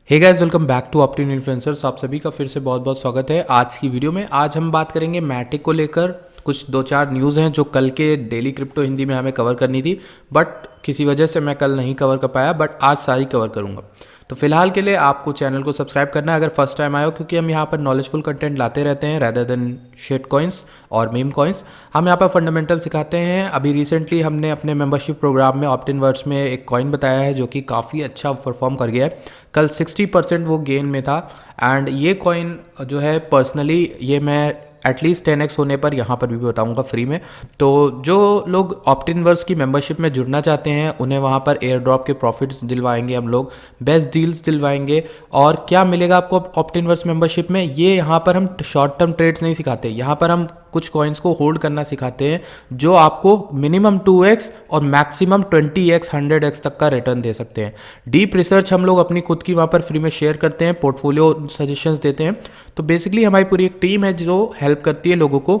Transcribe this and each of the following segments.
Hey guys, welcome back to Optin Influencers. आप सभी का फिर से बहुत बहुत स्वागत है आज की वीडियो में। आज हम बात करेंगे मैटिक को लेकर। कुछ दो चार न्यूज़ हैं जो कल के डेली क्रिप्टो हिंदी में हमें कवर करनी थी, बट किसी वजह से मैं कल नहीं कवर कर पाया, बट आज सारी कवर करूँगा। तो फिलहाल के लिए आपको चैनल को सब्सक्राइब करना है अगर फर्स्ट टाइम आए हो, क्योंकि हम यहाँ पर नॉलेजफुल कंटेंट लाते रहते हैं रैदर देन शेट कॉइन्स और मीम कॉइन्स। हम यहाँ पर फंडामेंटल सिखाते हैं। अभी रिसेंटली हमने अपने मेंबरशिप प्रोग्राम में ऑप्टिन वर्ड्स में एक कॉइन बताया है जो कि काफ़ी अच्छा परफॉर्म कर गया है। कल 60% वो गेन में था। एंड ये कॉइन जो है पर्सनली ये मैं एटलीस्ट 10x होने पर यहाँ पर भी बताऊँगा फ्री में। तो जो लोग ऑप्टिनवर्स की मेंबरशिप में जुड़ना चाहते हैं उन्हें वहाँ पर एयर ड्रॉप के प्रॉफिट्स दिलवाएंगे हम लोग, बेस्ट डील्स दिलवाएंगे। और क्या मिलेगा आपको ऑप्टिनवर्स मेंबरशिप में, ये यहाँ पर हम शॉर्ट टर्म ट्रेड्स नहीं सिखाते, यहाँ पर हम कुछ कॉइन्स को होल्ड करना सिखाते हैं जो आपको मिनिमम 2x और मैक्सिमम 20x 100x तक का रिटर्न दे सकते हैं। डीप रिसर्च हम लोग अपनी खुद की वहाँ पर फ्री में शेयर करते हैं, पोर्टफोलियो सजेशंस देते हैं। तो बेसिकली हमारी पूरी एक टीम है जो हेल्प करती है लोगों को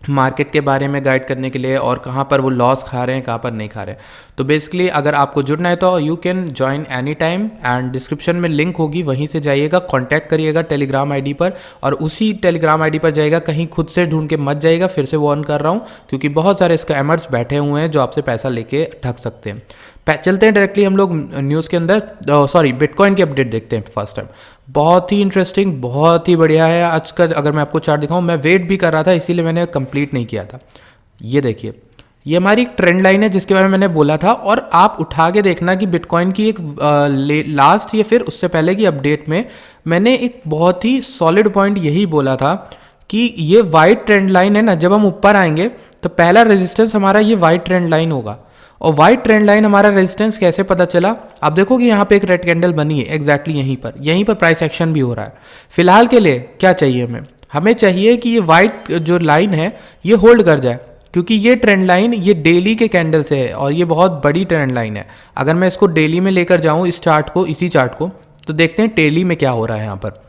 मार्केट के बारे में गाइड करने के लिए, और कहाँ पर वो लॉस खा रहे हैं कहाँ पर नहीं खा रहे हैं। तो बेसिकली अगर आपको जुड़ना है तो you can join any time, and description में लिंक होगी, वहीं से जाइएगा, कांटेक्ट करिएगा टेलीग्राम आईडी पर, और उसी टेलीग्राम आईडी पर जाइएगा, कहीं खुद से ढूंढ के मत जाइएगा। फिर से वार्न कर रहा हूँ क्योंकि बहुत सारे स्कैमर्स बैठे हुए हैं जो आपसे पैसा लेके ठग सकते हैं। चलते हैं डायरेक्टली हम लोग न्यूज़ के अंदर, सॉरी बिटकॉइन की अपडेट देखते हैं फर्स्ट टाइम। बहुत ही इंटरेस्टिंग, बहुत ही बढ़िया है आज का। अगर मैं आपको चार्ट दिखाऊं, मैं वेट भी कर रहा था इसीलिए मैंने कंप्लीट नहीं किया था। ये देखिए, ये हमारी एक ट्रेंड लाइन है जिसके बारे में मैंने बोला था, और आप उठा के देखना कि बिटकॉइन की एक लास्ट या फिर उससे पहले की अपडेट में मैंने एक बहुत ही सॉलिड पॉइंट यही बोला था कि ये वाइट ट्रेंड लाइन है ना, जब हम ऊपर आएंगे तो पहला रेजिस्टेंस हमारा ये वाइट ट्रेंड लाइन होगा। और वाइट ट्रेंड लाइन हमारा रेजिस्टेंस कैसे पता चला, आप देखोगे यहाँ पे एक रेड कैंडल बनी है एग्जैक्टली यहीं पर प्राइस एक्शन भी हो रहा है। फिलहाल के लिए क्या चाहिए हमें चाहिए कि ये वाइट जो लाइन है ये होल्ड कर जाए, क्योंकि ये ट्रेंड लाइन ये डेली के कैंडल से है और ये बहुत बड़ी ट्रेंड लाइन है। अगर मैं इसको डेली में लेकर जाऊँ इस चार्ट को, इसी चार्ट को, तो देखते हैं डेली में क्या हो रहा है यहाँ पर।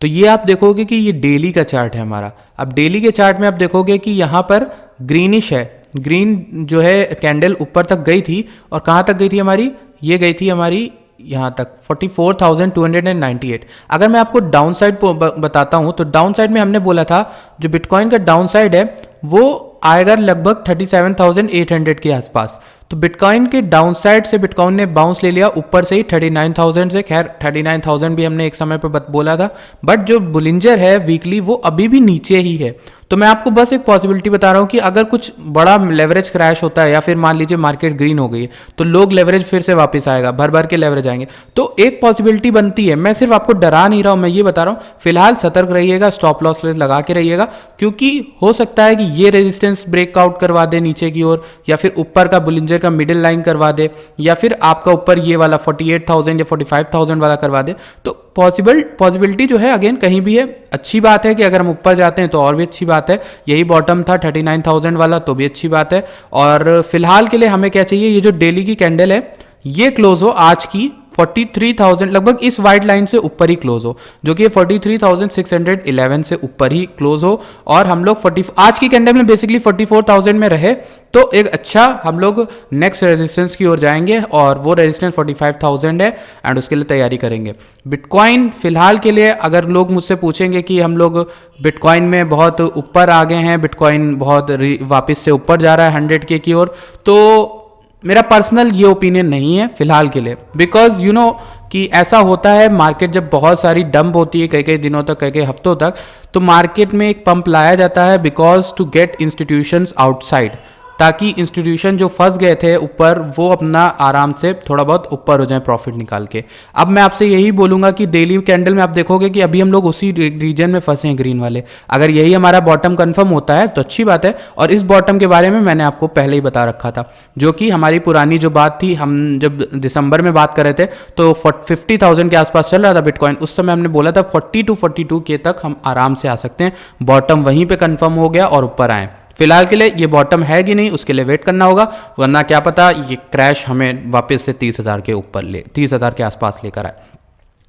तो ये आप देखोगे कि ये डेली का चार्ट है हमारा। अब डेली के चार्ट में आप देखोगे कि यहाँ पर ग्रीनिश है, ग्रीन जो है कैंडल ऊपर तक गई थी, और कहाँ तक गई थी हमारी, ये गई थी हमारी यहाँ तक 44,298। अगर मैं आपको डाउन साइड बताता हूँ तो डाउन साइड में हमने बोला था जो बिटकॉइन का डाउन साइड है वो आएगा लगभग 37,800 के आसपास। तो बिटकॉइन के डाउन साइड से बिटकॉइन ने बाउंस ले लिया ऊपर से ही 39,000 से। खैर 39,000 भी हमने एक समय पर बोला था, बट जो बुलिंजर है वीकली वो अभी भी नीचे ही है। तो मैं आपको बस एक पॉसिबिलिटी बता रहा हूँ कि अगर कुछ बड़ा लेवरेज क्रैश होता है या फिर मान लीजिए मार्केट ग्रीन हो गई तो लोग लेवरेज फिर से वापस आएगा, भर भर के लेवरेज आएंगे, तो एक पॉसिबिलिटी बनती है। मैं सिर्फ आपको डरा नहीं रहा हूँ, मैं ये बता रहा हूँ फिलहाल सतर्क रहिएगा, स्टॉप लॉस लगा के रहिएगा, क्योंकि हो सकता है कि ये रेजिस्टेंस ब्रेकआउट करवा दे नीचे की ओर, या फिर ऊपर का बुलिंजर का मिडिल लाइन करवा दे, या फिर आपका ऊपर ये वाला 48,000 या 45,000 वाला करवा दे। तो पॉसिबिलिटी जो है अगेन कहीं भी है। अच्छी बात है कि अगर हम ऊपर जाते हैं तो और भी अच्छी बात है। यही बॉटम था 39,000 वाला, तो भी अच्छी बात है। और फिलहाल के लिए हमें क्या चाहिए, ये जो डेली की कैंडल है ये क्लोज हो आज की 43,000 लगभग इस वाइट लाइन से ऊपर ही क्लोज हो, जो कि 43,611 से ऊपर ही क्लोज हो, और हम लोग आज की कैंडल में बेसिकली 44,000 में रहे तो एक अच्छा हम लोग नेक्स्ट रेजिस्टेंस की ओर जाएंगे, और वो रेजिस्टेंस 45,000 है, एंड उसके लिए तैयारी करेंगे। बिटकॉइन फिलहाल के लिए अगर लोग मुझसे पूछेंगे कि हम लोग बिटकॉइन में बहुत ऊपर आ गए हैं, बिटकॉइन बहुत वापस से ऊपर जा रहा है 100K की ओर, तो मेरा पर्सनल ये ओपिनियन नहीं है फिलहाल के लिए। बिकॉज यू नो कि ऐसा होता है, मार्केट जब बहुत सारी डंप होती है कई कई दिनों तक, कई कई हफ्तों तक, तो मार्केट में एक पंप लाया जाता है because to get institutions outside, ताकि इंस्टीट्यूशन जो फंस गए थे ऊपर वो अपना आराम से थोड़ा बहुत ऊपर हो जाए प्रॉफिट निकाल के। अब मैं आपसे यही बोलूँगा कि डेली कैंडल में आप देखोगे कि अभी हम लोग उसी रीजन में फंसे हैं, ग्रीन वाले। अगर यही हमारा बॉटम कंफर्म होता है तो अच्छी बात है, और इस बॉटम के बारे में मैंने आपको पहले ही बता रखा था, जो कि हमारी पुरानी जो बात थी, हम जब दिसंबर में बात कर रहे थे तो 50,000 के आसपास चल रहा था बिटकॉइन, उस समय हमने बोला था 40 to 42K तक हम आराम से आ सकते हैं। बॉटम वहीं पर कन्फर्म हो गया और ऊपर आए। फिलहाल के लिए ये बॉटम है कि नहीं उसके लिए वेट करना होगा, वरना क्या पता ये क्रैश हमें वापस से 30,000 के ऊपर 30,000 के आसपास लेकर आए।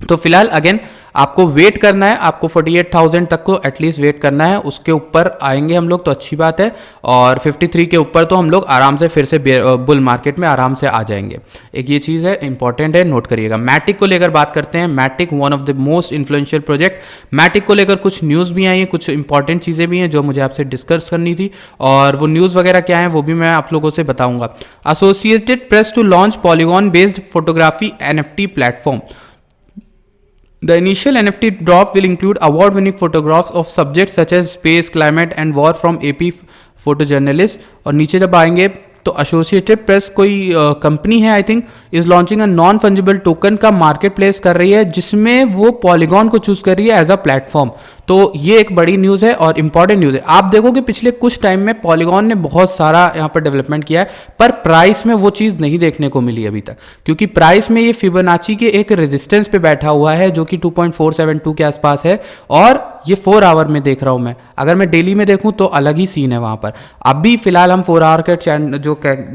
तो फिलहाल अगेन आपको वेट करना है, आपको 48,000 तक को एटलीस्ट वेट करना है, उसके ऊपर आएंगे हम लोग तो अच्छी बात है, और 53 के ऊपर तो हम लोग आराम से फिर से बुल मार्केट में आराम से आ जाएंगे। एक ये चीज़ है, इंपॉर्टेंट है, नोट करिएगा। मैटिक को लेकर बात करते हैं। Matic one of the most influential project. Matic को लेकर कुछ न्यूज़ भी आई है, कुछ इंपॉर्टेंट चीज़ें भी हैं जो मुझे आपसे डिस्कस करनी थी, और वो न्यूज़ वगैरह क्या है वो भी मैं आप लोगों से बताऊंगा। Associated Press to launch Polygon based photography NFT platform. The initial NFT drop will include award-winning photographs of subjects such as space, climate and war from AP photojournalists। और नीचे जब आएंगे तो एसोसिएटेड प्रेस कोई कंपनी है I think, is launching a non fungible token का market place कर रही है, जिसमें वो पॉलीगॉन को चूज कर रही है एज अ प्लेटफॉर्म। तो ये एक बड़ी न्यूज़ है और इंपॉर्टेंट न्यूज़ है। आप देखोगे पिछले कुछ टाइम में पॉलीगॉन ने बहुत सारा यहाँ पर डेवलपमेंट किया है, पर प्राइस में वो चीज़ नहीं देखने को मिली अभी तक, क्योंकि प्राइस में ये फिबोनाची के एक रेजिस्टेंस पे बैठा हुआ है जो कि 2.472 के आसपास है, और ये 4 आवर में देख रहा हूँ मैं। अगर मैं डेली में देखूँ तो अलग ही सीन है वहाँ पर। अभी फिलहाल हम 4 आवर के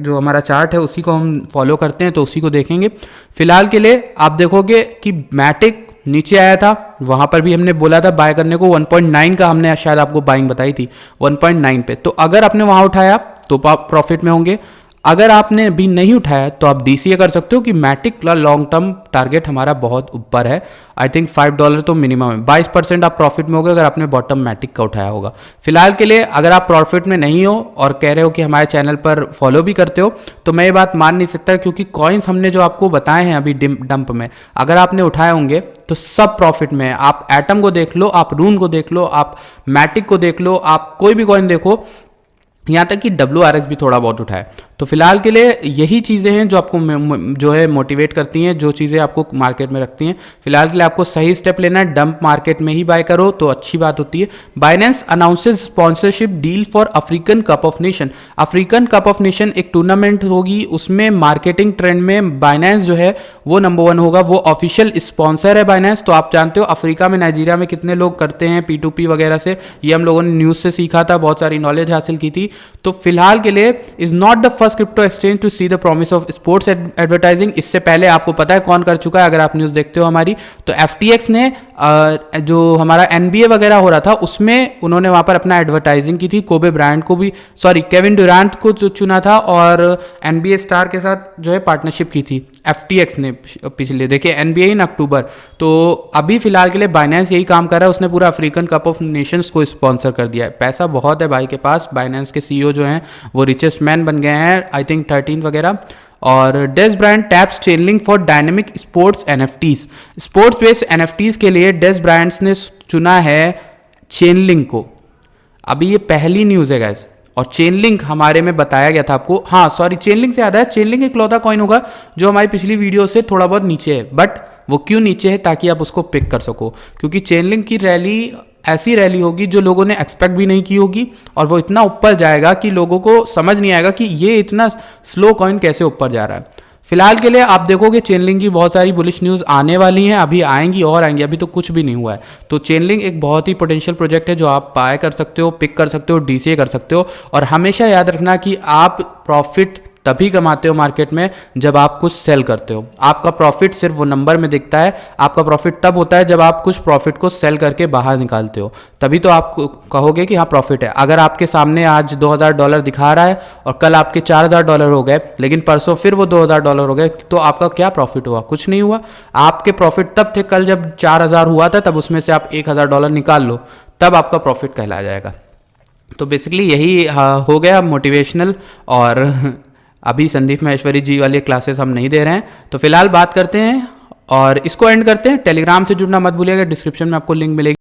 जो हमारा चार्ट है उसी को हम फॉलो करते हैं, तो उसी को देखेंगे। फिलहाल के लिए आप देखोगे कि मैटिक नीचे आया था, वहां पर भी हमने बोला था बाय करने को, 1.9 का हमने शायद आपको बाइंग बताई थी 1.9 पे। तो अगर आपने वहां उठाया तो आप प्रॉफिट में होंगे, अगर आपने अभी नहीं उठाया तो आप DCA कर सकते हो कि मैटिक का लॉन्ग टर्म टारगेट हमारा बहुत ऊपर है। आई थिंक $5 तो मिनिमम है। 22% आप प्रॉफिट में होगे अगर आपने बॉटम मैटिक का उठाया होगा। फिलहाल के लिए अगर आप प्रॉफिट में नहीं हो और कह रहे हो कि हमारे चैनल पर फॉलो भी करते हो, तो मैं ये बात मान नहीं सकता, क्योंकि कॉइन्स हमने जो आपको बताए हैं अभी डंप में, अगर आपने उठाए होंगे तो सब प्रॉफिट में है। आप एटम को देख लो, आप रून को देख लो, आप मैटिक को देख लो, आप कोई भी कॉइन देखो, यहाँ तक कि WRX भी थोड़ा बहुत उठाए। तो फिलहाल के लिए यही चीज़ें हैं जो आपको जो है मोटिवेट करती हैं, जो चीज़ें आपको मार्केट में रखती हैं। फिलहाल के लिए आपको सही स्टेप लेना है, डंप मार्केट में ही बाय करो तो अच्छी बात होती है। Binance announces sponsorship deal for African cup of nation. African cup of nation एक टूर्नामेंट होगी, उसमें मार्केटिंग ट्रेंड में बाइनेंस जो है वो नंबर 1 होगा, वो ऑफिशियल स्पॉन्सर है बाइनेंस। तो आप जानते हो अफ्रीका में, नाइजीरिया में कितने लोग करते हैं P2P वगैरह से, ये हम लोगों ने न्यूज़ से सीखा था, बहुत सारी नॉलेज हासिल की थी। तो फिलहाल के लिए is not the first crypto exchange to see the promise of sports advertising. इससे पहले आपको पता है कौन कर चुका है, अगर आप न्यूज़ देखते हो हमारी, तो FTX ने जो हमारा NBA वगैरह हो रहा था उसमें उन्होंने वहां पर अपना एडवर्टाइजिंग की थी। कोबे ब्रायंट को भी, सॉरी केविन ड्यूरांट को चुना था, और NBA स्टार के साथ जो है पार्टनरशिप की थी FTX ने पिछले, देखिए NBA इन अक्टूबर। तो अभी फिलहाल के लिए बाइनेंस यही काम कर रहा है, उसने पूरा अफ्रीकन कप ऑफ नेशंस को स्पॉन्सर कर दिया है। पैसा बहुत है भाई के पास। बाइनेंस के CEO जो हैं वो रिचेस्ट मैन बन गए हैं, आई थिंक 13 वगैरह। और these brand taps Chainlink for dynamic sports NFTs। Sports based NFTs के लिए डेस ब्रांड्स ने चुना है चेनलिंक को। अभी ये पहली न्यूज़ है गाइस, और चेनलिंक हमारे में बताया गया था आपको। हाँ सॉरी, चेनलिंक से याद है, चेनलिंक एक लौता कॉइन होगा जो हमारी पिछली वीडियो से थोड़ा बहुत नीचे है। बट वो क्यों नीचे है, ताकि आप उसको पिक कर सको, क्योंकि चेनलिंक की रैली ऐसी रैली होगी जो लोगों ने एक्सपेक्ट भी नहीं की होगी, और वो इतना ऊपर जाएगा कि लोगों को समझ नहीं आएगा कि ये इतना स्लो कॉइन कैसे ऊपर जा रहा है। फिलहाल के लिए आप देखोगे चेनलिंक की बहुत सारी बुलिश न्यूज़ आने वाली हैं, अभी आएंगी और आएंगी, अभी तो कुछ भी नहीं हुआ है। तो चेनलिंक एक बहुत ही पोटेंशियल प्रोजेक्ट है जो आप बाय कर सकते हो, पिक कर सकते हो, DCA कर सकते हो। और हमेशा याद रखना कि आप प्रॉफिट तभी कमाते हो मार्केट में जब आप कुछ सेल करते हो। आपका प्रॉफिट सिर्फ वो नंबर में दिखता है, आपका प्रॉफिट तब होता है जब आप कुछ प्रॉफिट को सेल करके बाहर निकालते हो, तभी तो आप कहोगे कि हाँ प्रॉफिट है। अगर आपके सामने आज $2,000 दिखा रहा है और कल आपके $4,000 हो गए, लेकिन परसों फिर वो $2,000 हो गए, तो आपका क्या प्रॉफिट हुआ? कुछ नहीं हुआ। आपके प्रॉफिट तब थे कल जब 4,000 हुआ था, तब उसमें से आप $1,000 निकाल लो, तब आपका प्रॉफिट कहलाया जाएगा। तो बेसिकली यही हो गया मोटिवेशनल। और अभी संदीप महेश्वरी जी वाली क्लासेस हम नहीं दे रहे हैं, तो फिलहाल बात करते हैं और इसको एंड करते हैं। टेलीग्राम से जुड़ना मत भूलिएगा, डिस्क्रिप्शन में आपको लिंक मिलेगी।